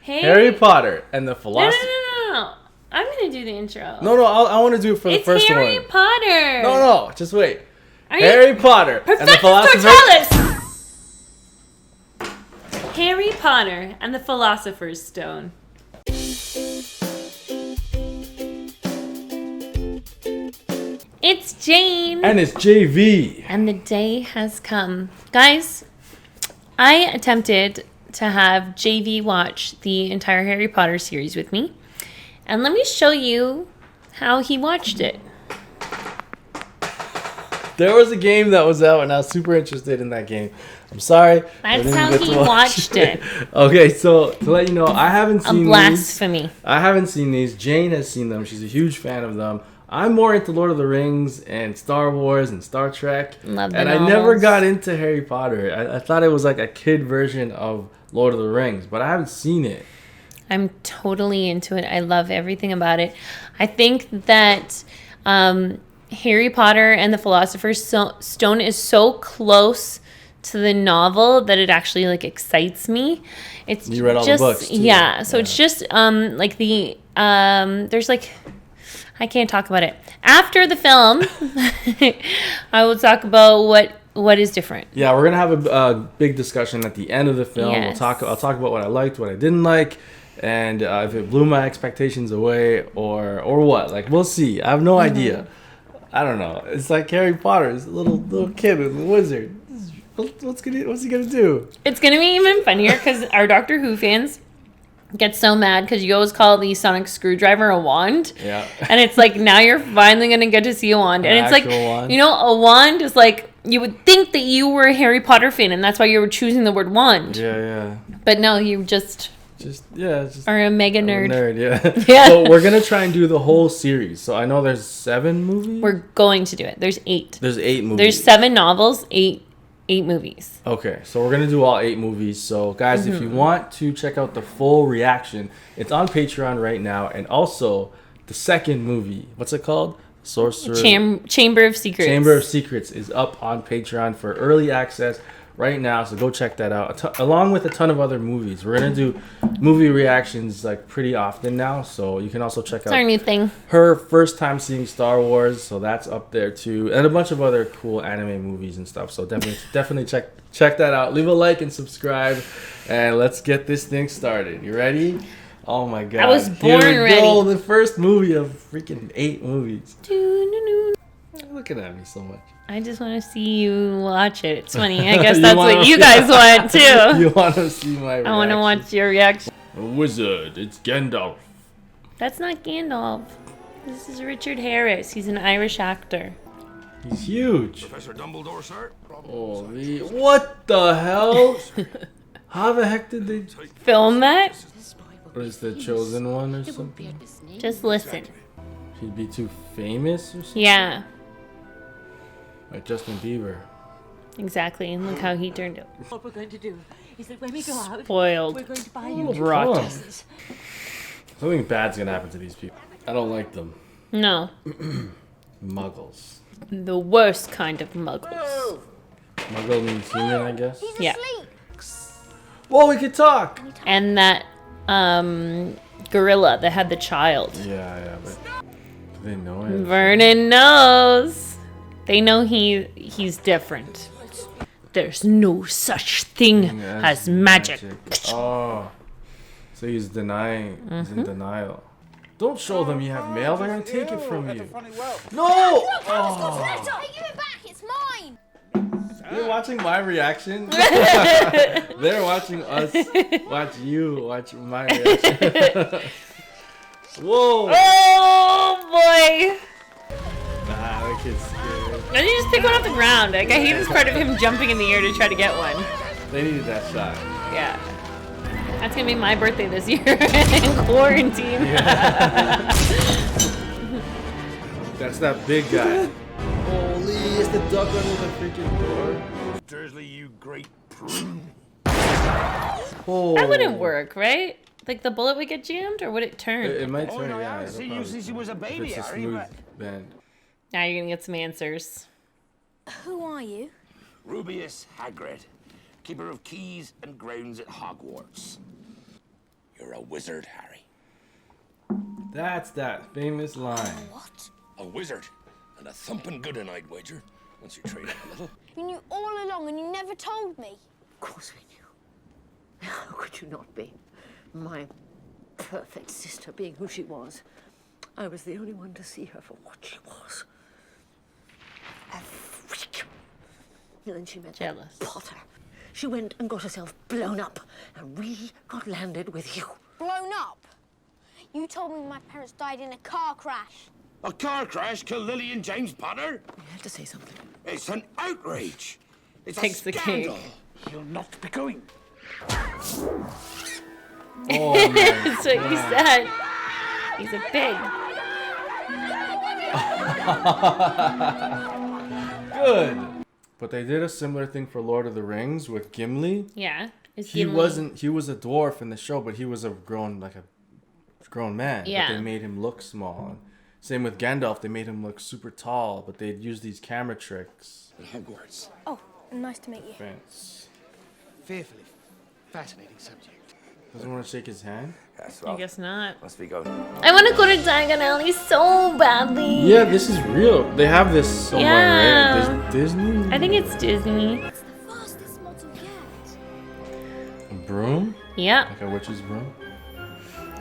Harry Potter and the Philosopher. No. I'm gonna do the intro. No. I want to do it for the first one. It's Harry Potter. No. Just wait. Harry Potter and the Philosopher. Harry Potter and the Philosopher's Stone. It's Jane. And it's JV. And the day has come. Guys, I attempted to have JV watch the entire Harry Potter series with me. And let me show you how he watched it. There was a game that was out, and I was super interested in that game. I'm sorry. That's how he watched it. Okay, so to let you know, I haven't seen blasphemy. I haven't seen these. Jane has seen them. She's a huge fan of them. I'm more into Lord of the Rings and Star Wars and Star Trek. Love the and novels. I never got into Harry Potter. I thought it was like a kid version of Lord of the Rings, but I haven't seen it. I'm totally into it. I love everything about it. I think that Harry Potter and the Philosopher's Stone is so close to the novel that it actually like excites me. It's you read all the books too. Yeah, so it's just like the there's like I can't talk about it. After the film, I will talk about what is different. Yeah, we're gonna have a big discussion at the end of the film. Yes. I'll talk about what I liked, what I didn't like, and if it blew my expectations away or what. Like we'll see. I have no idea. I don't know. It's like Harry Potter. He's a little kid with a wizard. What's he gonna do? It's gonna be even funnier because our Doctor Who fans get so mad because you always call the sonic screwdriver a wand. Yeah. And it's like now you're finally gonna get to see a wand. And it's like wand. You know, a wand is like you would think that you were a Harry Potter fan and that's why you were choosing the word wand. Yeah. But no, you just are a mega nerd. Yeah. So we're gonna try and do the whole series. So I know there's 7 movies. We're going to do it. There's 8. There's 8 movies. There's 7 novels, 8 movies. Okay, so we're gonna do all 8 movies. So guys, if you want to check out the full reaction, it's on Patreon right now, and also the second movie. What's it called? Sorcerer Chamber of Secrets. Chamber of Secrets is up on Patreon for early access right now, so go check that out. Along with a ton of other movies. We're gonna do movie reactions like pretty often now, so you can also check out our new thing. Her first time seeing Star Wars, so that's up there too, and a bunch of other cool anime movies and stuff. So definitely check that out. Leave a like and subscribe, and let's get this thing started. You ready? Oh my god! I was born ready. Go, the first movie of freaking 8 movies. Looking at me so much. I just want to see you watch it. It's funny. I guess that's what you guys want too. You want to see my reaction. I want to watch your reaction. A wizard, it's Gandalf. That's not Gandalf. This is Richard Harris. He's an Irish actor. He's huge. Professor Dumbledore, sir. Holy, what the hell? How the heck did they film that? Or is the chosen one or something? Just listen. He'd be too famous or something? Yeah. Like Justin Bieber. Exactly, and look how he turned out. What we're going to do is that when we go out, Spoiled. we're going to buy you rotten. Something bad's gonna happen to these people. I don't like them. No. Muggles. The worst kind of muggles. Muggle means human, I guess? Yeah. Whoa, we could talk! And that gorilla that had the child. Yeah, but do they know him? Vernon knows. They know he's different. There's no such thing as magic. Oh. So he's denying. He's in denial. Don't show them you have mail. They're going to take it from you. No! Oh. Give it back. It's mine. They're watching my reaction. They're watching us watch you watch my reaction. Whoa! Oh boy! Nah, that kid's scared. Why did you just pick one off the ground? Like, I hate this part of him jumping in the air to try to get one. They needed that shot. Yeah. That's gonna be my birthday this year in quarantine. Yeah. That's that big guy. Holy, is the duck under the freaking door? Dursley, you great prune. Oh. That wouldn't work, right? Like the bullet would get jammed, or would it turn? It might turn, no, yeah. I see you since he was a baby, If it's a Harry, smooth but- bend. Now you're gonna get some answers. Who are you? Rubius Hagrid, keeper of keys and grounds at Hogwarts. You're a wizard, Harry. That's that famous line. What? A wizard. And a thumping good one, I'd wager. Once you train up a little. You knew all along and you never told me. Of course we knew. How could you not be? My perfect sister being who she was. I was the only one to see her for what she was. A freak. And then she met Jealous. Potter. She went and got herself blown up, and we got landed with you. Blown up. You told me my parents died in a car crash. A car crash killed Lily and James Potter? You had to say something. It's an outrage. It's Takes a the scandal. cake. He'll not be going. Oh man. That's what you said. He's a pig. Good. But they did a similar thing for Lord of the Rings with Gimli. Yeah. Is He was a dwarf in the show, but he was a grown man. Yeah. But they made him look small. Same with Gandalf, they made him look super tall, but they'd use these camera tricks. At Hogwarts. Oh, nice to meet you. Vince. Fearfully fascinating subject. Doesn't want to shake his hand? Yes, I guess not. Must be going. I want to go to Diagon Alley so badly. Yeah, this is real. They have this somewhere, Yeah. right? Disney? I think it's Disney. It's the fastest model yet. A broom? Yeah. Like a witch's broom?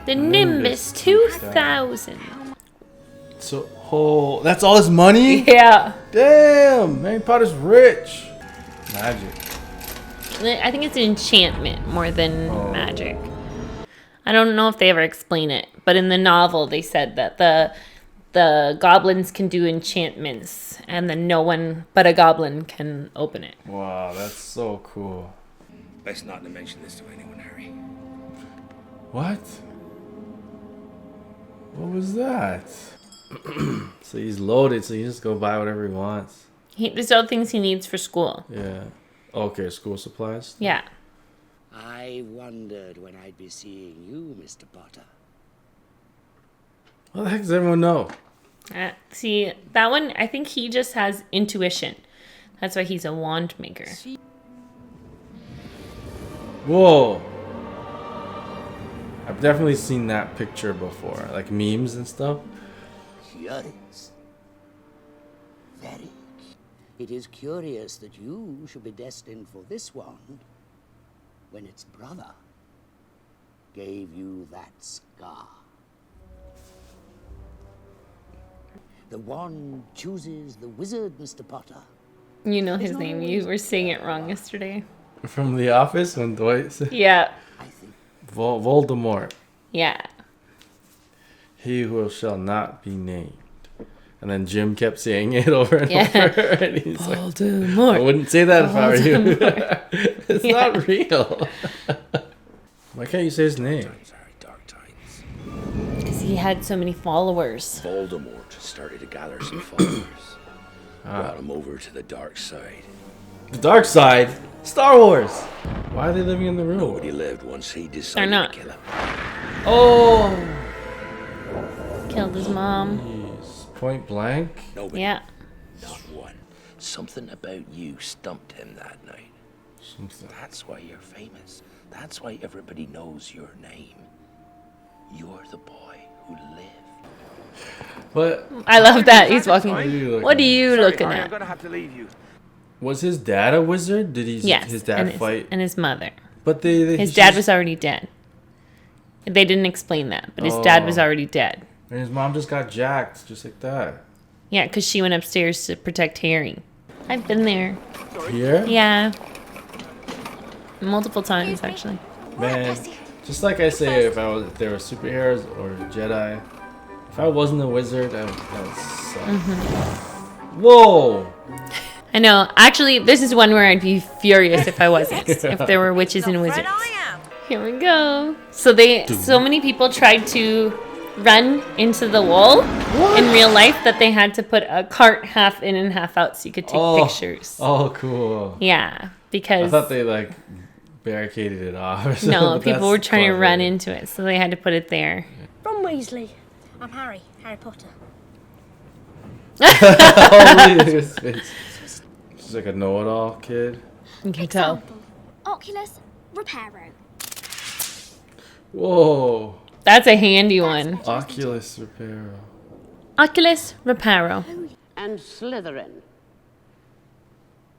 The Nimbus 2000. So, oh, that's all his money? Yeah. Damn, Harry Potter's rich. Magic. I think it's an enchantment more than Oh. magic. I don't know if they ever explain it, but in the novel they said that the goblins can do enchantments and then no one but a goblin can open it. Wow, that's so cool. Best not to mention this to anyone, Harry. What? What was that? So he's loaded, so he just go buy whatever he wants. There's all things he needs for school. Yeah. Okay, school supplies. Yeah. I wondered when I'd be seeing you, Mr. Potter. What the heck does everyone know? See, that one, I think he just has intuition. That's why he's a wand maker. Whoa. I've definitely seen that picture before, like memes and stuff. Curious. Very. It is curious that you should be destined for this wand when its brother gave you that scar. The wand chooses the wizard, Mr. Potter. You know his name. You were saying it wrong yesterday. From The Office when Dwight said Yeah. I think Voldemort. Yeah. He who shall not be named. And then Jim kept saying it over and Yeah. over. And he's like, I Voldemort. wouldn't say that if I were you. It's Yeah. not real. Why can't you say his name? Times are dark times. Because he had so many followers. Voldemort started to gather some followers. Brought him over to the dark side. The dark side? Star Wars! Why are they living in the room? Nobody lived once he decided not. to kill him. Oh! Killed his mom. Jeez. Point blank? Nobody. Yeah. Not one. Something about you stumped him that night. Something. That's why you're famous. That's why everybody knows your name. You're the boy who lived. But I love that. He's walking. what are you looking What are you Sorry, looking Harry, I'm at? gonna have to leave you. was his dad a wizard? Did he Yes. his dad and fight? and his mother. But they His dad was already dead. They didn't explain that, but his dad was Oh. already dead. And his mom just got jacked, just like that. Yeah, because she went upstairs to protect Harry. I've been there. Here? Yeah. Multiple times, actually. Man, just like I say, if there were superheroes or Jedi, if I wasn't a wizard, that would suck. Whoa! I know. Actually, this is one where I'd be furious if I wasn't. If there were witches and wizards. Here we go. So many people tried to run into the wall in real life that they had to put a cart half in and half out so you could take pictures. Oh, cool. Yeah, I because thought they like barricaded it off. Or something, no, but people that's were trying to clever. run into it, so they had to put it there. Ron Weasley. I'm Harry Potter. Oh, look at his face. She's like a know-it-all kid. You can tell. Oculus Reparo. Whoa. That's a handy one. Oculus Reparo. Oculus Reparo. And Slytherin.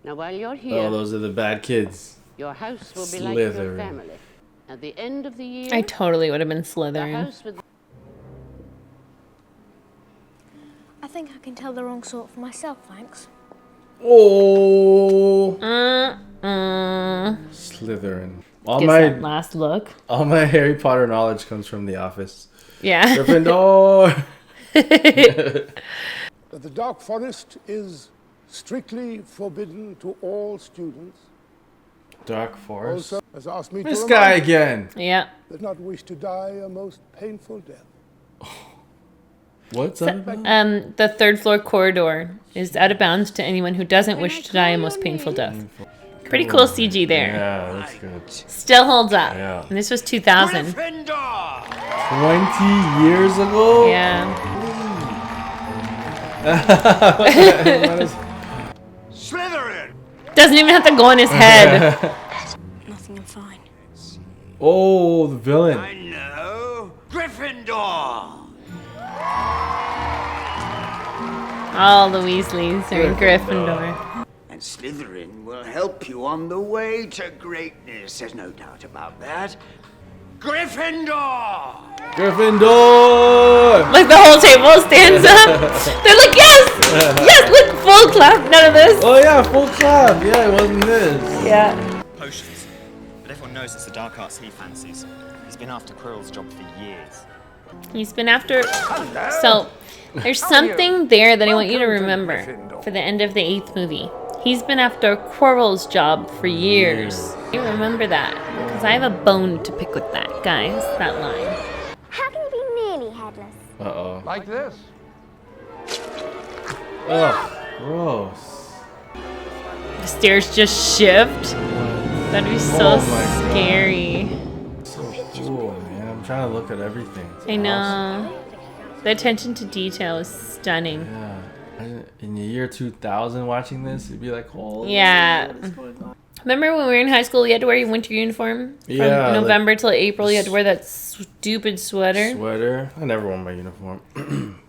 Now, while you're here, Oh, those are the bad kids. your house will be like your Slytherin. family. At the end of the year, I totally would have been the Slytherin. house with I think I can tell the wrong sort for myself, thanks. Oh. Uh-uh. Slytherin. Gets that last look. All my Harry Potter knowledge comes from The Office. Yeah. Gryffindor. The Dark Forest is strictly forbidden to all students. Dark Forest. Also, has asked me This to guy remind again. Yeah. that not wish to die a most painful death. What's that about? The third floor corridor is out of bounds to anyone who doesn't wish to die a most painful death. Pretty cool CG there. Yeah, that's good. Still holds up. Yeah. And this was 2000. 20 years ago? Yeah. Slytherin! Doesn't even have to go on his head. Nothing, I'm fine. Oh, the villain. I know. Gryffindor! All the Weasleys are in Gryffindor. And Slytherin will help you on the way to greatness. There's no doubt about that. Gryffindor! Gryffindor! Like the whole table stands up. They're like, yes! Yes, look, full clap, none of this. Oh yeah, full clap. Yeah, it wasn't his. Yeah. Potions. But everyone knows it's the dark arts he fancies. He's been after Quirrell's job for years. He's been after... So, there's something there that I want you to remember for the end of the 8th movie. He's been after Quirrell's job for years. You remember that, because I have a bone to pick with that, guys, that line. How can you be nearly headless? Uh-oh. Like this. Ugh, gross. The stairs just shift. That'd be so Oh my God. scary. So cool, man. I'm trying to look at everything. It's I know. The attention to detail is stunning. awesome. Yeah. In the year 2000 watching this, you'd be like, holy Yeah. shit, what is going on? Remember when we were in high school, you had to wear your winter uniform? From Yeah, like- November till April, you had to wear that stupid sweater. Sweater. I never wore my uniform.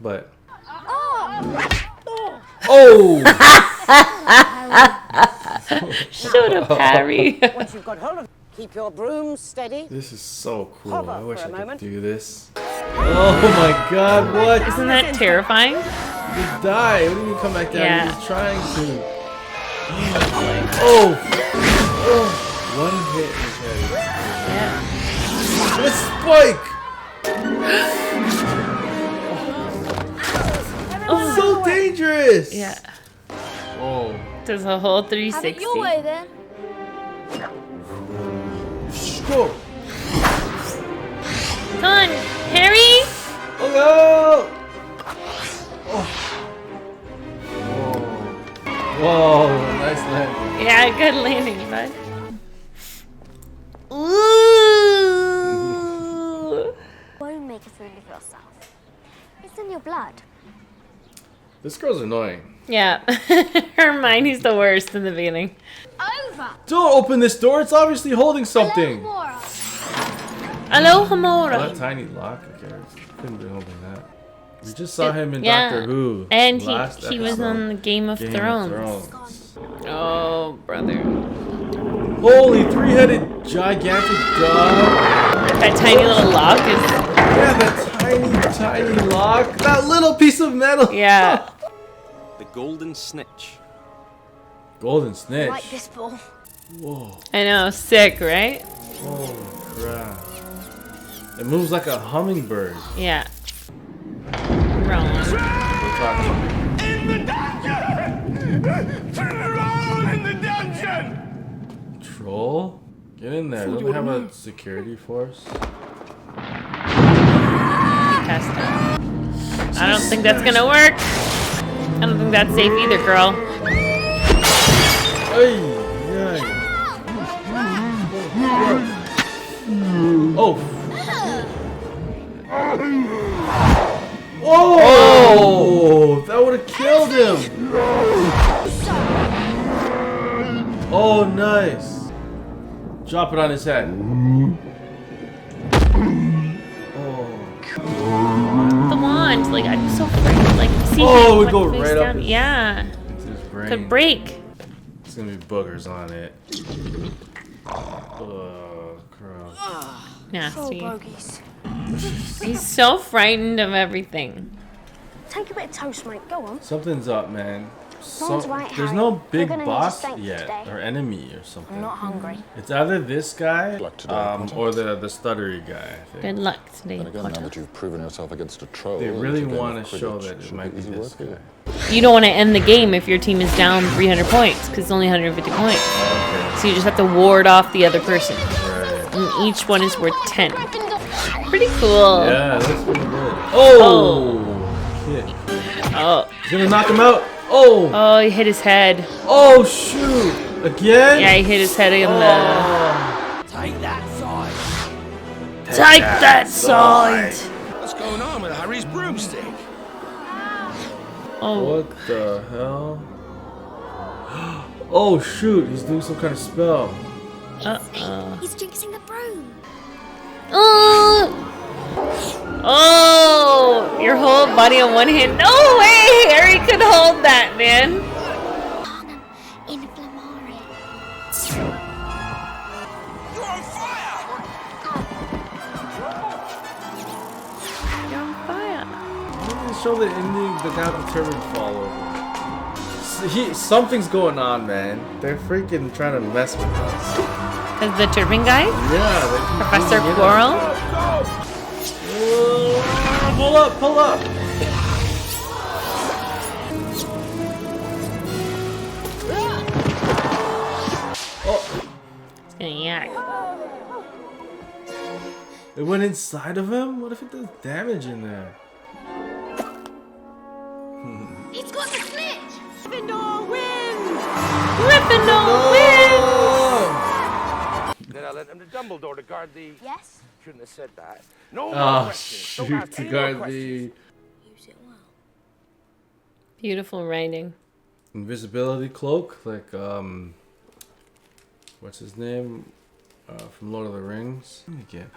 But. Oh! Oh! Shut up, Harry. once you've got hold of it, keep your broom steady. This is so cool. Hover I wish for I a could moment. do this. Oh my god, what? Isn't that terrifying? You die. What do you mean come back down? Yeah. You're just trying to. Oh! Oh! One hit in his head. Yeah. The spike! So dangerous! Yeah. Oh. Does a whole Have it 360. your way then. Go! Come on, Harry! Oh no! Oh. Whoa, nice landing. Yeah, good landing, bud. Ooh! Won't make a fool of yourself. It's in your blood. This girl's annoying. Yeah. Hermione's the worst in the beginning. Over! Don't open this door, it's obviously holding something. Laura. Hello, That Hamora. tiny lock, okay. Couldn't be holding that. We just saw him in Yeah. Doctor Who. And last he was episode. on the Game of Game Thrones. of Thrones. Oh, brother. Holy three-headed gigantic dog. That tiny little lock is... Yeah, that tiny lock. That little piece of metal. Yeah. The Golden Snitch. Golden snitch. Like this ball. Whoa. I know, sick, right? Holy crap. It moves like a hummingbird. Yeah. Wrong. We're talking. In the dungeon! Roll in the dungeon! Troll? Get in there. Don't they have a security force? Test it. I don't think that's gonna work. I don't think that's safe either, girl. Hey, yeah. Oh. Oh! That would have killed him. Oh, nice. Drop it on his head. so free. Like, see, Oh, we went go face right up down. his- Yeah, Into his brain. could break. It's gonna be boogers on it. Oh, gross. Nasty. bogies. He's so frightened of everything. Take a bit of toast, mate. Go on. Something's up, man. Sounds right, There's Harry. no You're big gonna need boss your strength yet, today. or enemy or something. I'm not hungry. It's either this guy, or the stuttery guy. I think. Good luck today, Then again, now Potter. that you've proven yourself against a troll, They really your game want of to show Quidditch that it should might be easy this work for guy. you. You don't want to end the game if your team is down 300 points, because it's only 150 points. So you just have to ward off the other person. And each one is worth 10. Pretty cool. Yeah, that's pretty good. Oh! Shit. Oh. He's gonna knock him out. Oh! Oh, he hit his head. Oh, shoot! Again? Yeah, he hit his head in the... Take that side. Take that side! What's going on with Harry's broomstick? Oh. What the hell? Oh, shoot! He's doing some kind of spell. Uh-oh. He's jinxing the broom. Oh! Oh! Your whole body on one hand. No way! Harry could hold that, man. In Flamari. You're on fire! You're on fire. Why did they show the ending, the guy with the turban fall over? Something's going on, man. They're freaking trying to mess with us. Because the turban guy? Yeah, they keep Professor bringing it Quirrell? up. Pull up, pull up! Oh, It's gonna yak. it went inside of him? What if it does damage in there? He's got the snitch. Gryffindor wins! Then I lent him to Dumbledore to guard the... Yes. Shouldn't have said that. No more Oh, questions. Don't shoot, ask to any more guard questions. the Use it well. Beautiful writing. invisibility cloak, like, what's his name? From Lord of the Rings? Again.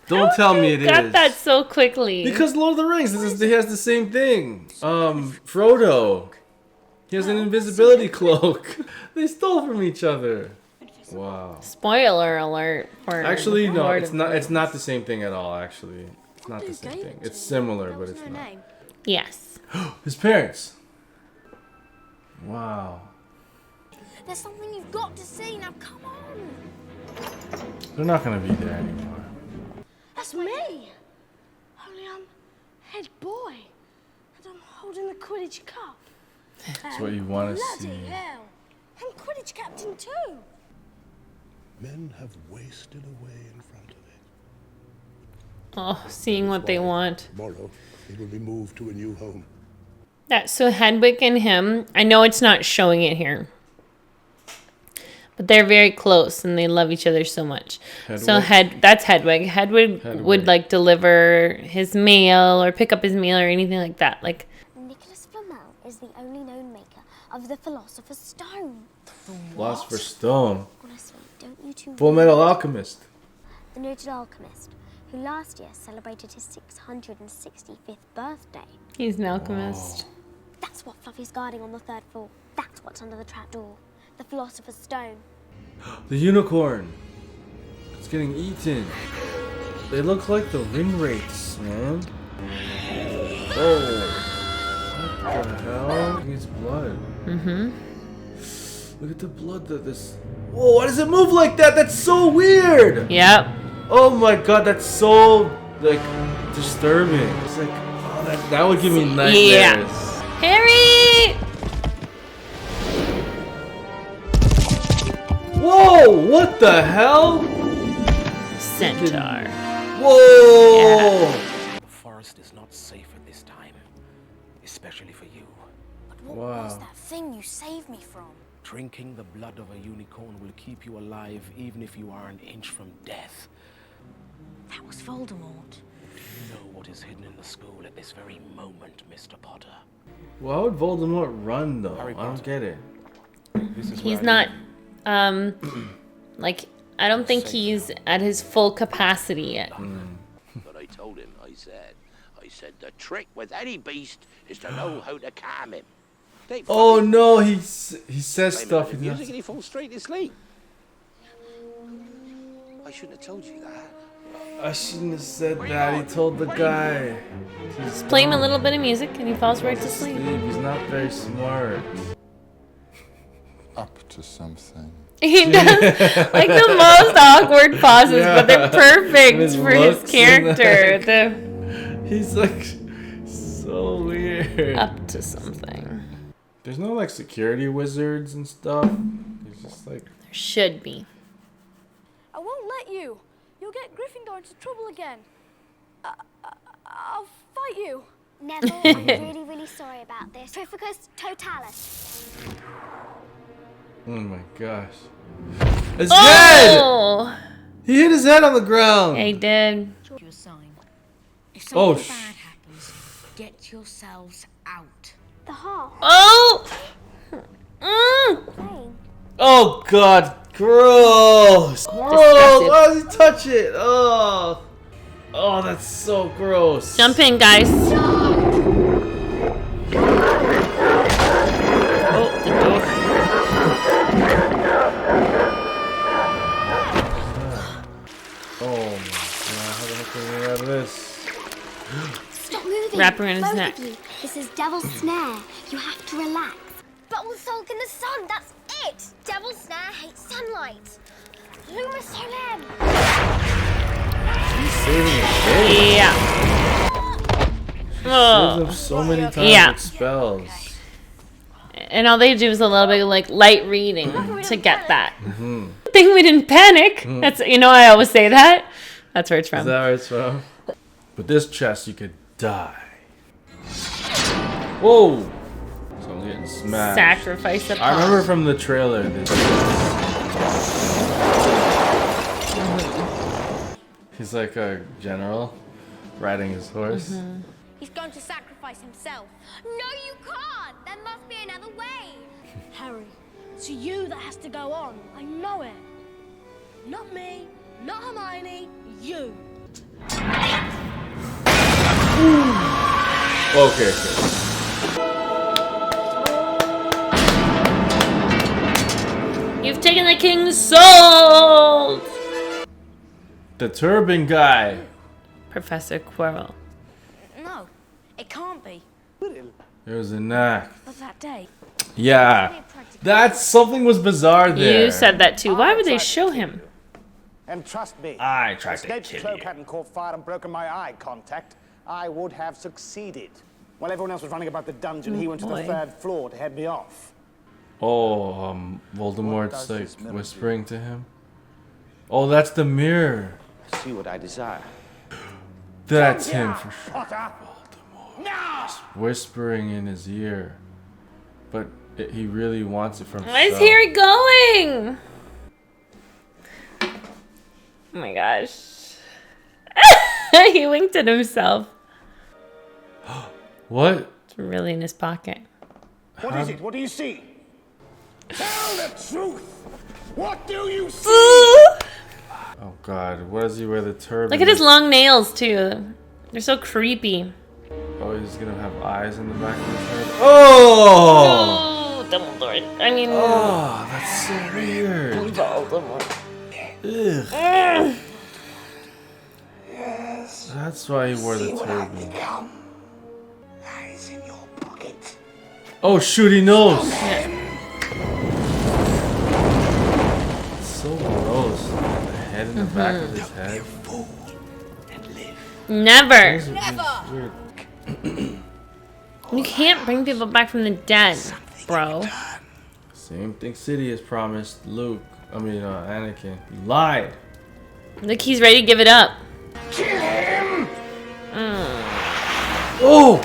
Don't tell me it is. Got that so quickly. Because Lord of the Rings, he has the same thing. Frodo. He has an invisibility cloak. They stole from each other. Wow. Spoiler alert for Actually, no, Lord it's of not. the It's not the same thing at all. Actually, it's not the same thing. It's similar, but it's not. Yes. His parents. Wow. There's something you've got to see. Now come on. They're not gonna be there anymore. That's me. Only I'm head boy. And I'm holding the Quidditch cup. That's what you want to see. Bloody hell. I'm Quidditch captain too. Men have wasted away in front of it. Oh, seeing what they want. Tomorrow, he will be moved to a new home. That so Hedwig and him, I know it's not showing it here. But they're very close and they love each other so much. So that's Hedwig. Hedwig would like deliver his mail or pick up his mail or anything like that. Like Nicholas Flamel is the only known maker of the Philosopher's Stone. Philosopher's Stone. Honestly, don't you two... Full Metal Alchemist. The noted alchemist, who last year celebrated his 665th birthday. he's an alchemist. That's what Fluffy's guarding on the third floor. That's what's under the trapdoor. The Philosopher's Stone. The unicorn. It's getting eaten. They look like the ring wraiths, man. Oh. What the hell? It's blood. Mm-hmm. Look at the blood that this. Whoa, why does it move like that? That's so weird. Yep. Oh my god, that's so like disturbing. It's like, oh, that would give me nightmares. Yeah. Harry! Whoa! What the hell? Centaur. Whoa! The forest is not safe at this time, especially for you. But what Wow. was that thing you saved me from? Drinking the blood of a unicorn will keep you alive even if you are an inch from death. That was Voldemort. You know what is hidden in the school at this very moment, Mr. Potter. Why would Voldemort run though? Harry I don't Potter. get it. This is He's where I not, like, I don't think he's at his full capacity yet. But I told him, I said, I said the trick with any beast is to know how to calm him. They Oh fucking no, he says play stuff. the He music does. and he falls straight to sleep. I shouldn't have told you that. I shouldn't have said that. He told the guy. He's Play him a little bit of music and he falls right to sleep. He's not very smart. Up to something. He does like the most awkward pauses, but they're perfect His for his looks character. He's like so weird. Up to something. There's no like security wizards and stuff. He's just like There should be. I won't let you. You'll get Gryffindor into trouble again. I'll fight you. Neville, I'm really, really sorry about this. Trificus Totalis. oh my gosh. His head! Oh! He hit his head on the ground. Yeah, he did. You a sign. If Oh, something bad happens, get yourselves out. The heart. Oh! Mm. Oh god, gross! Gross! Disgusting. Why does he touch it? Oh, oh, that's so gross. Jump in, guys. Oh, the door. Oh my god, how the heck can we get out of this? Stop moving. Wrap around his Both neck. of you. This is Devil's Snare. You have to relax. But we'll sulk in the sun. That's it. Devil's Snare hates sunlight. Luma Solem. He's saving his day. Yeah. Saves Oh. him so many times Yeah. with spells. And all they do is a little bit of like light reading to get that. Mm-hmm. Thing we didn't panic. That's I always say that. That's where it's from. Is that where it's from? With this chest, you could die. Whoa! So I'm getting smashed. Sacrifice a I remember from the trailer this. He's like a general riding his horse. He's going to sacrifice himself. No, you can't. There must be another way. Harry, it's you that has to go on. I know it. Not me, not Hermione, you. Okay. You've taken the king's soul. The turban guy. Professor Quirrell. No, it can't be. There was a knack. But that day. Yeah. That's something was bizarre there. You said that too. Why would they show him? And trust me, I tried if to Snape's kill cloak you. hadn't caught fire and broken my eye contact, I would have succeeded. While everyone else was running about the dungeon, he went to the boy. 3rd floor to head me off. Oh, Voldemort's does like this mirror whispering to him. Oh, that's the mirror. See what I desire. That's him for sure. Potter! No! Whispering in his ear. But he really wants it from Where's himself. Harry going? Oh my gosh. He winked at himself. What? It's really in his pocket. What is it? What do you see? Tell the truth! What do you see? Oh god, what does he wear the turban? Look at his long nails too. They're so creepy. Oh, he's gonna have eyes in the back of his head. Oh! Oh, Dumbledore. I mean, Oh, that's so weird. Voldemort. Ugh. That's why he wore the turban. Lies in your pocket. Oh shoot, he knows. Yeah. It's so gross. The head in the back of his head. Never. It's weird. You can't bring people back from the dead, bro. Same thing Sidious promised Luke. Anakin. He lied. Look, he's ready to give it up. Kill him! Oh!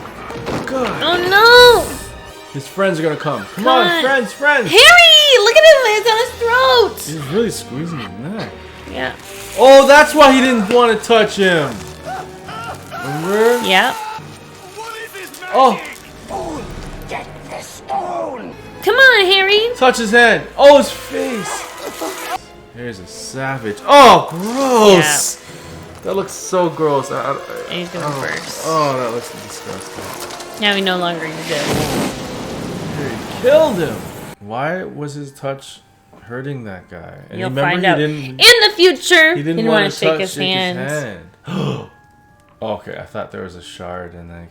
God. Oh no! His friends are gonna come. Come God. on, friends, friends! Harry! Look at him! It's on his throat! He's really squeezing his neck. Yeah. Oh, that's why he didn't want to touch him. Remember? Yep. Oh, Get the stone! Come on, Harry! touch his hand. Oh, his face. Here's a savage. Oh, gross. That looks so gross. And he's going first. Oh, that looks disgusting. Now we no longer exist. He killed him. Why was his touch hurting that guy? And You'll remember find he out didn't, in the future. He didn't want want to shake his hand. Okay, I thought there was a shard and then.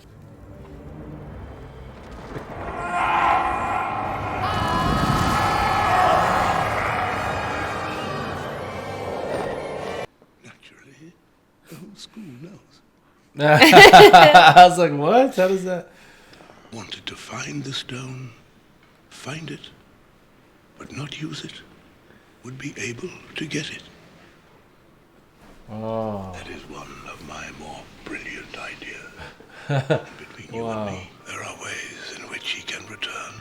Naturally, the whole school knows. I was like, what? How does that? Wanted to find the stone, find it, but not use it, would be able to get it. Oh. That is one of my more brilliant ideas. And between you and me, there are ways in which he can return.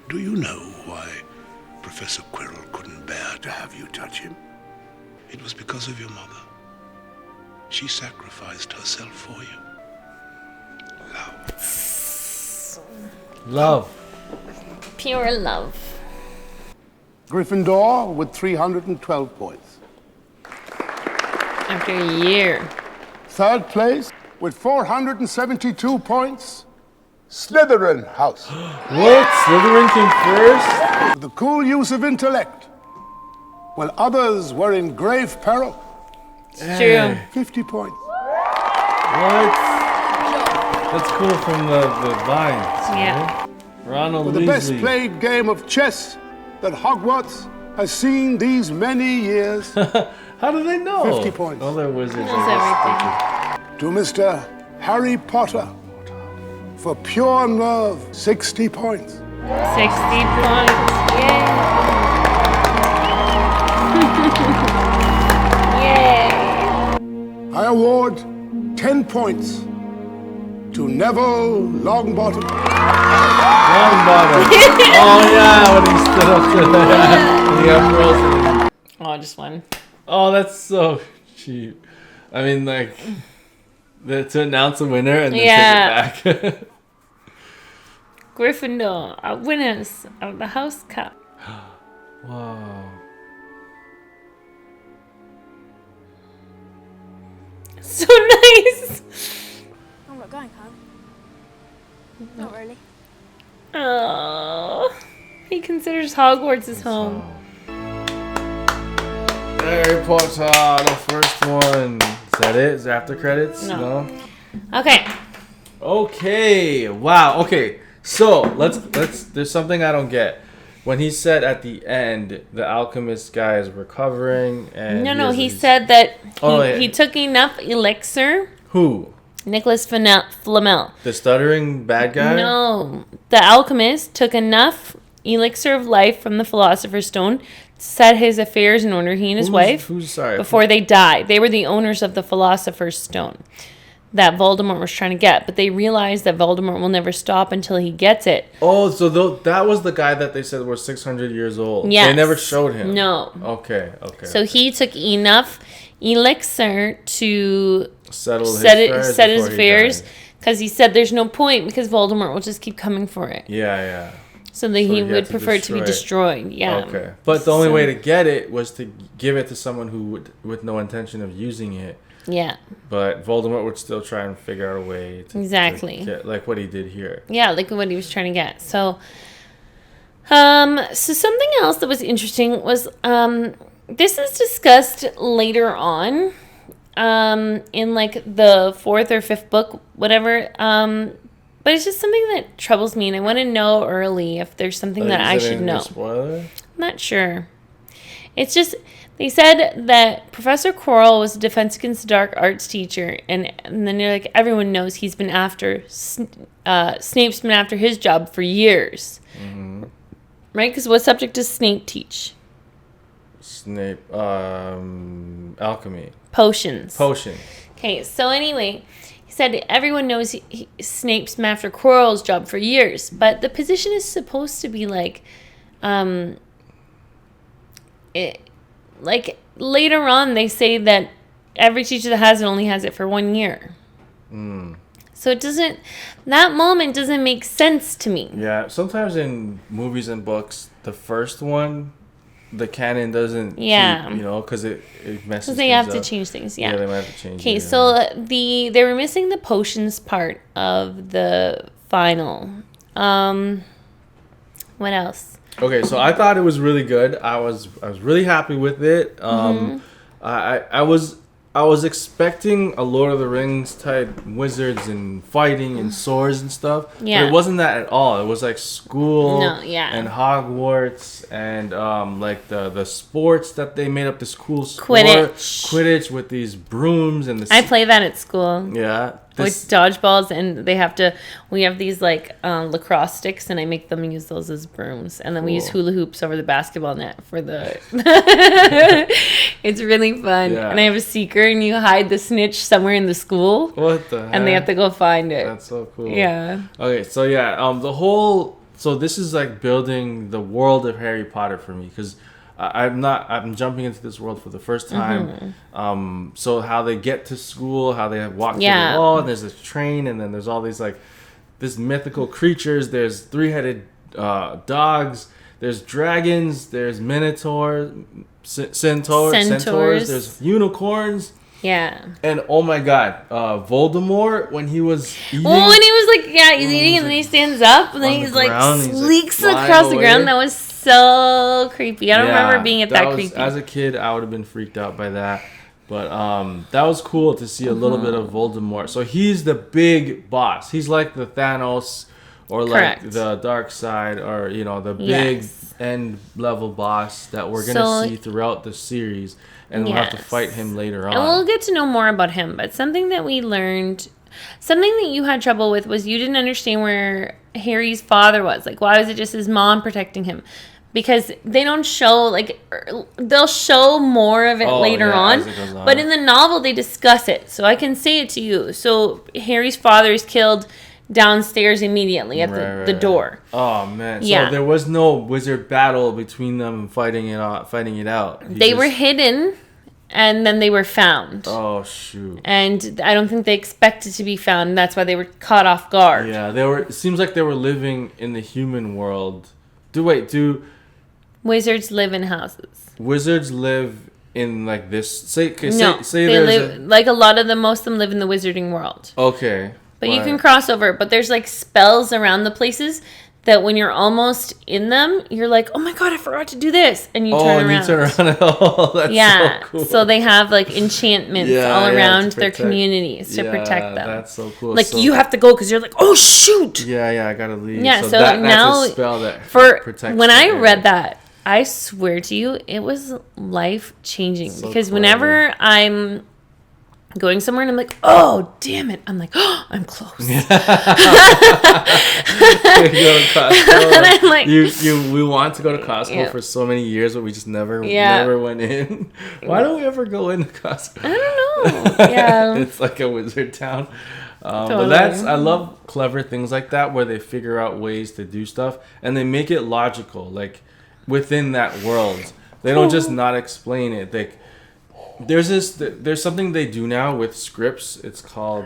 Do you know why Professor Quirrell couldn't bear to have you touch him? It was because of your mother. She sacrificed herself for you. Love. Pure love. Gryffindor with 312 points. After a year. Third place with 472 points. Slytherin House. What? Slytherin came first? The cool use of intellect. While others were in grave peril. It's true. 50 points. What? That's cool from the vines. Yeah. Ronald For the best Weasley. played game of chess that Hogwarts has seen these many years. How do they know? 50 points. Oh, they're wizards. To Mr. Harry Potter. For pure nerve, 60 points. 60 points. Yay. Yay. I award 10 points to Neville Longbottom. Longbottom. Oh, yeah, when he stood up to that. He got frozen. Oh, just one. Oh, that's so cheap. I mean, like, to announce a winner and then take it back. Gryffindor are winners of the House Cup. Wow. So nice. I'm not going home. Not really. Oh, he considers Hogwarts his home. Harry Potter, the first one. Is that it? Is that after credits? No. Okay. Okay. Wow. Okay. So let's. There's something I don't get. When he said at the end, the alchemist guy is recovering, and He said that Oh, he took enough elixir. Who? Nicholas Flamel. The stuttering bad guy? No, the alchemist took enough elixir of life from the Philosopher's Stone to set his affairs in order. He and his wife, before they died, they were the owners of the Philosopher's Stone that Voldemort was trying to get, but they realized that Voldemort will never stop until he gets it. Oh, so that was the guy that they said was 600 years old. Yes. They never showed him. No. Okay. So he took enough elixir to set his affairs, because he said there's no point because Voldemort will just keep coming for it. Yeah. So that he would prefer it to be destroyed. Yeah. Okay. But the only way to get it was to give it to someone who would, with no intention of using it. Yeah. But Voldemort would still try and figure out a way to get, like what he did here. Yeah, like what he was trying to get. So something else that was interesting was this is discussed later on in like the 4th or 5th book, whatever. But it's just something that troubles me, and I want to know early if there's something that I should know. Spoiler? I'm not sure. It's just they said that Professor Quirrell was a Defense Against the Dark arts teacher, and then they're like, everyone knows he's been after Snape's been after his job for years, right? Because what subject does Snape teach? Snape, alchemy. Potions. Okay, so anyway, he said everyone knows Snape's been after Quirrell's job for years, but the position is supposed to be like, like later on they say that every teacher that has it only has it for 1 year. So that moment doesn't make sense to me. Yeah, sometimes in movies and books, the first one the canon doesn't Yeah. keep, because it messes Because they things have to up. change things. Yeah. They might have to change Okay, it, so they were missing the potions part of the final. What else? Okay, so I thought it was really good. I was really happy with it. Mm-hmm. I was expecting a Lord of the Rings type wizards and fighting and swords and stuff. Yeah. But it wasn't that at all. It was like school No, yeah. and Hogwarts and like the sports that they made up this cool sport. Quidditch with these brooms and the I play that at school. Yeah. With dodgeballs, and we have these like lacrosse sticks, and I make them use those as brooms, and then we use hula hoops over the basketball net for the. It's really fun, Yeah. and I have a seeker, and you hide the snitch somewhere in the school. What the heck? And they have to go find it. That's so cool. Yeah. Okay, so so this is like building the world of Harry Potter for me, because I'm jumping into this world for the first time. So how they get to school, how they walk through the wall, and there's this train, and then there's all these like this mythical creatures. There's 3-headed dogs. There's dragons. There's minotaurs, centaurs. There's unicorns. Yeah. And oh my God, Voldemort when he was eating. Well, when he was like, he's eating, and then he stands up, and then he's like sleeks across the ground. That was so creepy. I don't remember being that creepy. As a kid, I would have been freaked out by that. But that was cool to see a little bit of Voldemort. So he's the big boss. He's like the Thanos or like the Dark Side, or the big end level boss that we're gonna see throughout the series. And we'll have to fight him later on. And we'll get to know more about him. But something that we learned, something that you had trouble with, was you didn't understand where Harry's father was. Like, why was it just his mom protecting him? Because they don't show, they'll show more of it later on. But in the novel, they discuss it. So I can say it to you. So Harry's father is killed downstairs immediately at the door. Oh man! So there was no wizard battle between them fighting it out. They were hidden, and then they were found. Oh shoot! And I don't think they expected to be found. That's why they were caught off guard. Yeah, they were. It seems like they were living in the human world. Do wizards live in houses? Wizards live in like this. Say they live like a lot of them. Most of them live in the wizarding world. Okay. But you can cross over. But there's like spells around the places that when you're almost in them, you're like, oh my God, I forgot to do this. And you turn around. That's so cool. So they have like enchantments all around their communities to protect them. That's so cool. Like you have to go because you're like, oh shoot. Yeah, I gotta leave. Yeah, so now that's a spell that protects when I read that, I swear to you, it was life changing. Because whenever I'm going somewhere and I'm like, oh damn it, I'm like, oh, I'm close. You go to Costco. And I'm like, we want to go to Costco for so many years, but we just never went in. Why don't we ever go into Costco? I don't know. Yeah, it's like a wizard town. But I love clever things like that where they figure out ways to do stuff and they make it logical, like within that world. They don't just not explain it. There's something they do now with scripts. It's called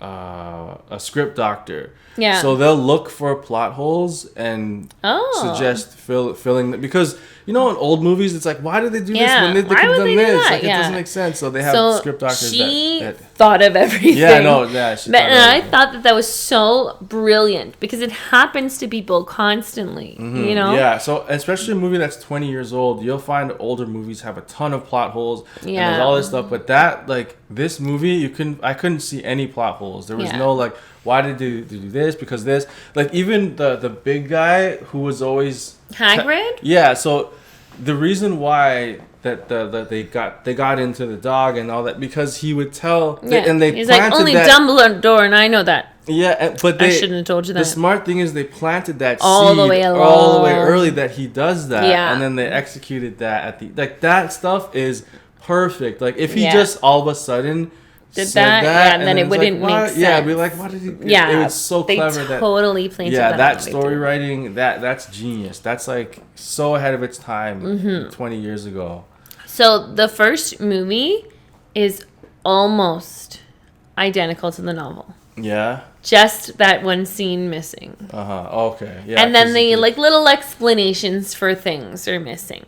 a script doctor. Yeah. So they'll look for plot holes and suggest filling them, because in old movies it's like, why did they do this when they could have done this? Like, it doesn't make sense. So they have script doctors. She thought of everything. I thought that was so brilliant because it happens to people constantly. Mm-hmm. Yeah. So especially a movie that's 20 years old, you'll find older movies have a ton of plot holes. And there's all this stuff, but this movie, I couldn't see any plot holes. There was no like, why did they do this? Because this, like, even the big guy who was always Hagrid. So the reason why that they got into the dog and all that, because he would tell, and they he's like, only Dumbledore and I know that. Yeah, but I shouldn't have told you that. The smart thing is they planted that all seed the way early that he does that, and then they executed that at the that stuff is perfect. Like if he just all of a sudden did that, and then it wouldn't make sense. Yeah, I'd be like, why did he? It was so clever. They totally planted that. That story writing, that's genius. That's like so ahead of its time 20 years ago. So the first movie is almost identical to the novel. Yeah. Just that one scene missing. Okay. Yeah. And then the like little explanations for things are missing.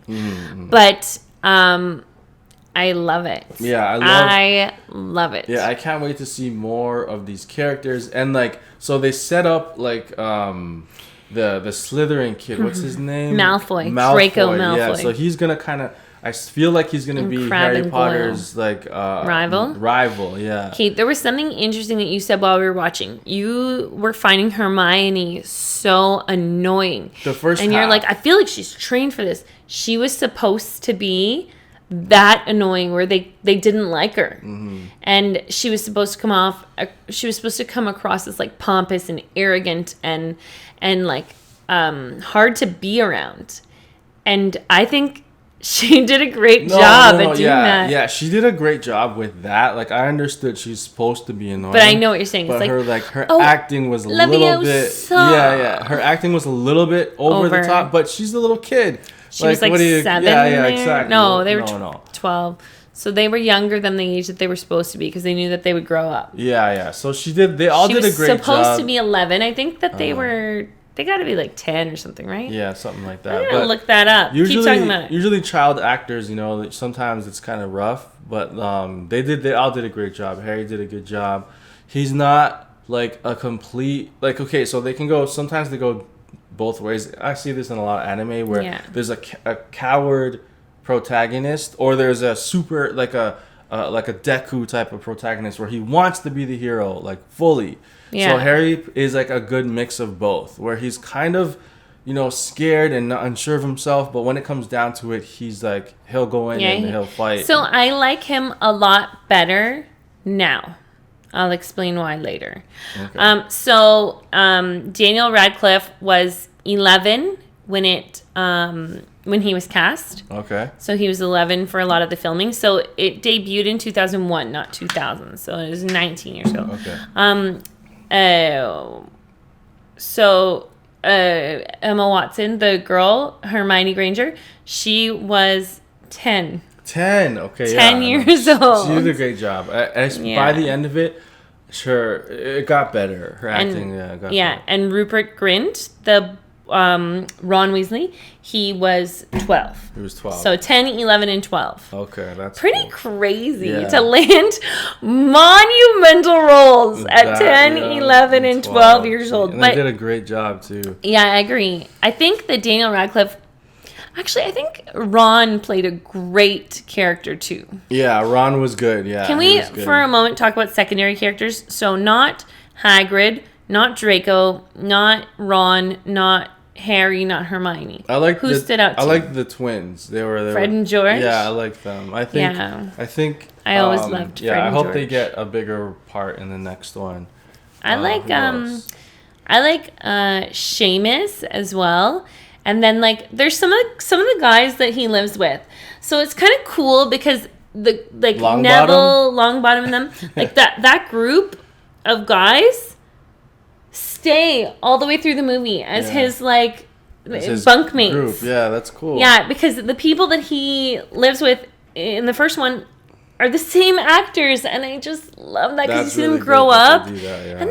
But I love it. Yeah, I love it. Yeah, I can't wait to see more of these characters. And like, so they set up like the Slytherin kid. What's his name? Malfoy. Draco Malfoy. Yeah, so he's gonna kind of. I feel like he's gonna be Harry Potter's like rival. Rival, yeah. Okay, there was something interesting that you said while we were watching. You were finding Hermione so annoying. The first and half. you're like, I feel like she's trained for this. She was supposed to be that annoying where they didn't like her. And she was supposed to come across as like pompous and arrogant and like hard to be around. And I think she did a great job at doing that. Yeah, she did a great job with that. Like, I understood she's supposed to be annoying. But I know what you're saying. But it's her acting was a little bit... Yeah. Her acting was a little bit over the top, but she's a little kid. She was like 7 Yeah, exactly. No, they were 12. So they were younger than the age that they were supposed to be because they knew that they would grow up. Yeah. So they all did a great job. She was supposed to be 11. I think that they were... They got to be like 10 or something, right? Yeah, something like that. I'm going to look that up. Keep talking about it. Usually child actors, sometimes it's kind of rough, but they all did a great job. Harry did a good job. He's not like a complete, like, okay, so sometimes they go both ways. I see this in a lot of anime where there's a coward protagonist, or there's a super, like a Deku type of protagonist where he wants to be the hero, like fully. Yeah. So Harry is like a good mix of both, where he's kind of, scared and unsure of himself, but when it comes down to it, he's like, he'll go in and he'll fight. So I like him a lot better now. I'll explain why later. Okay. Daniel Radcliffe was 11 when he was cast. Okay. So he was 11 for a lot of the filming. So it debuted in 2001, not 2000. So it was 19 years ago. Okay. Emma Watson, the girl, Hermione Granger, she was 10. 10, okay. 10 years old. She did a great job. By the end of it, sure, it got better. Her acting got better. And Rupert Grint, the Ron Weasley, he was 12. He was 12. So 10, 11, and 12. Okay, that's pretty crazy to land monumental roles at 10, 11, and 12 years old. And they did a great job, too. Yeah, I agree. I think that Daniel Radcliffe... Actually, I think Ron played a great character, too. Yeah, Ron was good, yeah. Can we, for a moment, talk about secondary characters? So not Hagrid, not Draco, not Ron, not Harry, not Hermione. Who stood out to you? I liked the twins. They were Fred and George? Yeah, I liked them. I think I always loved Fred and George. I hope they get a bigger part in the next one. I like Seamus as well. And then like there's some of the guys that he lives with. So it's kind of cool because the like Neville, Longbottom and them, like that group of guys stay all the way through the movie as his like bunkmates. Group. Yeah, that's cool. Yeah, because the people that he lives with in the first one are the same actors, and I just love that because you see them grow up. And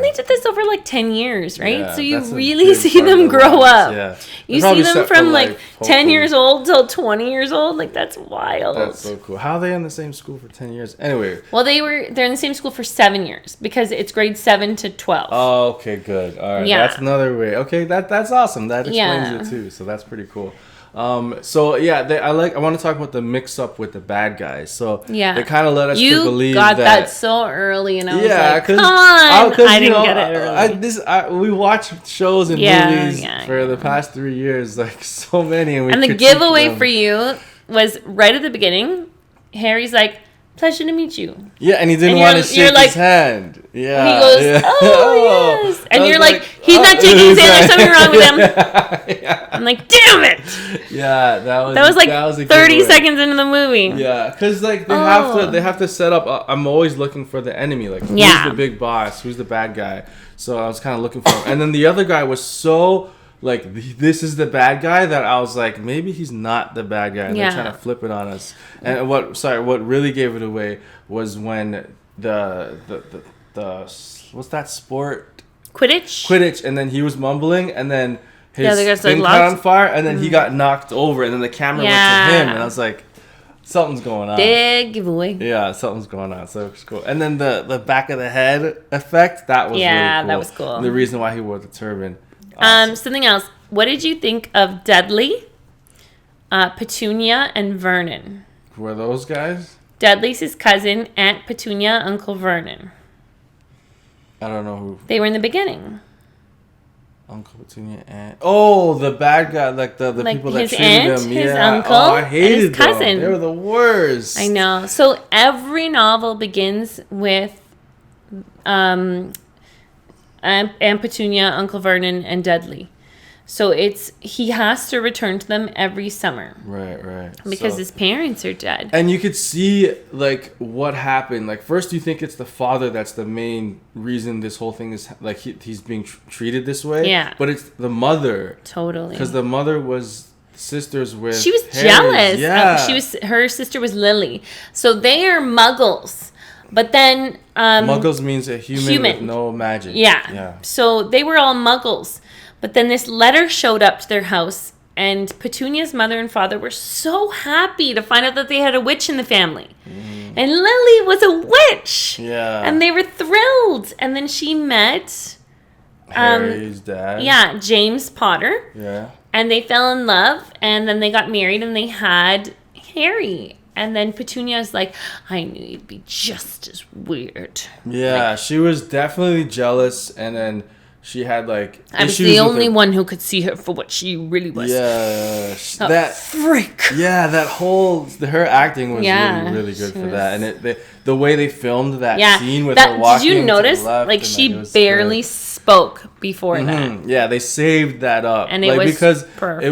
they did this over like 10 years, right? Yeah, so you really see them grow up. Yeah. You see them from like 10 years old till 20 years old. Like, that's wild. That's so cool. How are they in the same school for 10 years? Anyway. Well, they're in the same school for 7 years because it's grade 7 to 12. Oh, okay, good. All right, that's another way. Okay, that's awesome. That explains it too. So that's pretty cool. I want to talk about the mix up with the bad guys. So they kind of led us to believe you got that so early, and I was like, come on, I didn't get it early. We watch shows and movies for the past 3 years, like so many, and the giveaway for you was right at the beginning. Harry's like, pleasure to meet you. Yeah, and he didn't want to shake his hand. Yeah. He goes, oh, yes. And you're like, he's not shaking his hand. There's something wrong with him. Yeah. I'm like, damn it. Yeah, that was like 30 seconds into the movie. Yeah, because like they have to set up. I'm always looking for the enemy. Like, who's the big boss? Who's the bad guy? So I was kind of looking for him. And then the other guy was so... like, this is the bad guy that I was like, maybe he's not the bad guy. And they're trying to flip it on us. And what really gave it away was when the what's that sport? Quidditch. And then he was mumbling, and then his they got, thing like, caught on locked. fire, and then he got knocked over, and then the camera went to him, and I was like, something's going on. Big giveaway. Yeah, something's going on. So it's cool. And then the back of the head effect, that was really cool. that was cool. The reason why he wore the turban. Something else. What did you think of Dudley, Petunia, and Vernon? Who are those guys? Dudley's his cousin, Aunt Petunia, Uncle Vernon. I don't know who. They were in the beginning. Uncle Petunia and the bad guy, like the people that his treated aunt, him. his Yeah. uncle, I hated and his cousin. them. They were the worst. I know. So every novel begins with Aunt Petunia, Uncle Vernon, and Dudley. So he has to return to them every summer. Right. Because his parents are dead. And you could see like what happened. Like first you think it's the father that's the main reason this whole thing is like he's being treated this way. Yeah. But it's the mother. Totally. Because the mother was sisters with She was Harry. jealous. Yeah. Her sister was Lily. So they are muggles. But then Muggles means a human with no magic. Yeah. So they were all muggles. But then this letter showed up to their house, and Petunia's mother and father were so happy to find out that they had a witch in the family. And Lily was a witch. Yeah. And they were thrilled. And then she met Harry's dad. Yeah, James Potter. Yeah. And they fell in love, and then they got married, and they had Harry. And then Petunia's like, I knew you'd be just as weird. Yeah, she was definitely jealous, and then she had like I was issues the with only her. one who could see her for what she really was. Yeah, that freak. Yeah, that whole her acting was really good she for was- that, and the way they filmed that scene with that, her walking. did you notice? To the left Like and, she it was barely good. spoke before that. Mhm. Yeah, they saved that up, And it like, was because perfect. it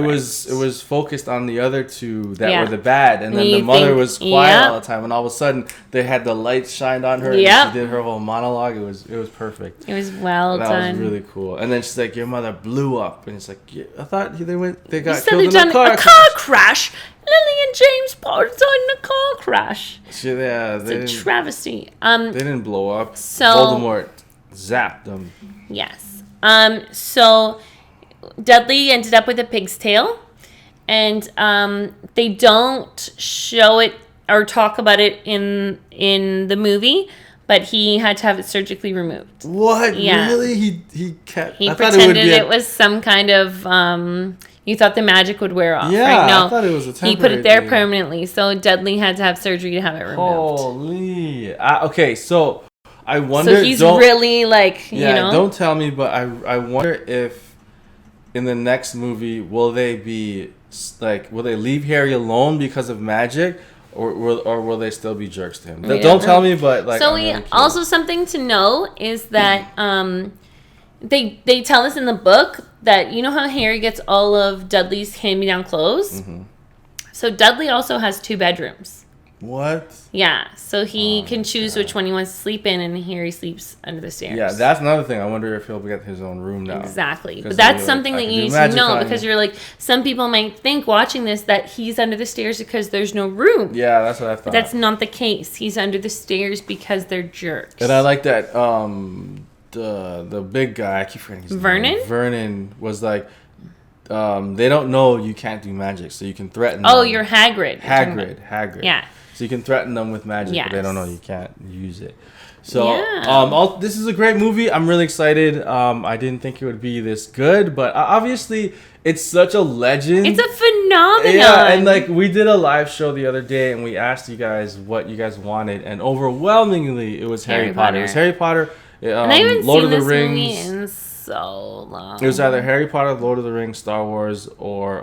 was focused on the other two that Yeah. were the bad, and then You the mother think- was quiet Yep. all the time, and all of a sudden they had the lights shined on her, Yep. and she did her whole monologue. It was perfect. It was well that done. was really cool. And then she's like, "Your mother blew up," and it's like, yeah, "I thought they You got said killed they in done a car a car crash. Lily and James Potter died in a car crash. Yeah, It's they a didn't, travesty. they didn't blow up. so- Voldemort zapped them. Yes. So Dudley ended up with a pig's tail, and they don't show it or talk about it in the movie, but he had to have it surgically removed. What? Yeah. Really? He kept. He I thought pretended it would be it was some kind of. You thought the magic would wear off, Yeah, right? No, I thought it was a he put temporary it there thing. permanently. So Dudley had to have surgery to have it removed. Holy. Okay, so I wonder. So he's don't- really like, Yeah, you know. don't tell me, but I wonder if in the next movie will they leave Harry alone because of magic, or will they still be jerks to him? We Don't don't tell know. me, but like. So I'm we really curious. also something to know is that they tell us in the book that you know how Harry gets all of Dudley's hand-me-down clothes. Mm-hmm. So Dudley also has 2 bedrooms. What? Yeah, so he can choose which one he wants to sleep in, and Harry sleeps under the stairs. Yeah, that's another thing. I wonder if he'll get his own room now. Exactly. 'Cause But then that's you're something like, that I you can do need to magic know on because you. you're like, some people might think watching this that he's under the stairs because there's no room. Yeah, that's what I thought. But that's not the case. He's under the stairs because they're jerks. And I like that the big guy, I keep forgetting his Vernon? name. Vernon was like, they don't know you can't do magic, so you can threaten Oh, them. you're Hagrid. Hagrid. Yeah. So you can threaten them with magic, but they don't know Yes. you can't use it. So, Yeah. this is a great movie. I'm really excited. I didn't think it would be this good, but obviously it's such a legend. It's a phenomenon. Yeah, and like we did a live show the other day, and we asked you guys what you guys wanted, and overwhelmingly it was Harry Potter. It was Harry Potter. And I haven't Lord seen of the this movie Rings. in so long. It was either Harry Potter, Lord of the Rings, Star Wars, or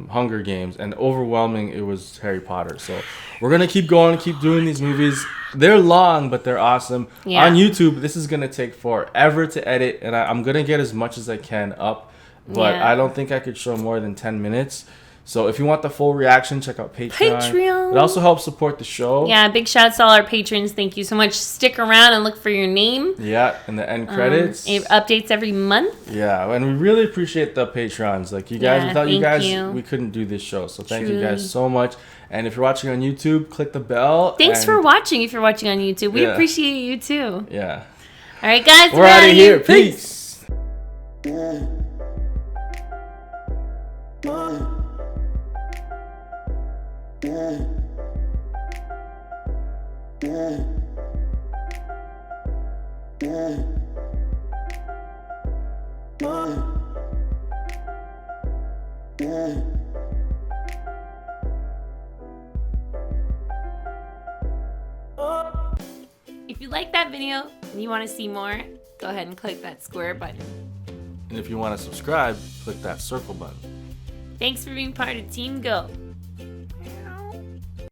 Hunger Games, and overwhelming it was Harry Potter. So we're gonna keep going, keep doing these movies. They're long, but they're awesome. Yeah. On YouTube, this is gonna take forever to edit, and I'm gonna get as much as I can up, but Yeah. I don't think I could show more than 10 minutes. So if you want the full reaction, check out Patreon. It also helps support the show. Yeah, big shout out to all our patrons. Thank you so much. Stick around and look for your name. Yeah, and the end credits. It updates every month. Yeah, and we really appreciate the Patrons. Like you guys, Yeah, without you thank guys, you. we couldn't do this show. So thank you Truly. guys so much. And if you're watching on YouTube, click the bell. Thanks and- for watching if you're watching on YouTube. We Yeah. appreciate you too. Yeah. All right, guys, We're out of here. Peace. If you like that video and you want to see more, go ahead and click that square button. And if you want to subscribe, click that circle button. Thanks for being part of Team Go.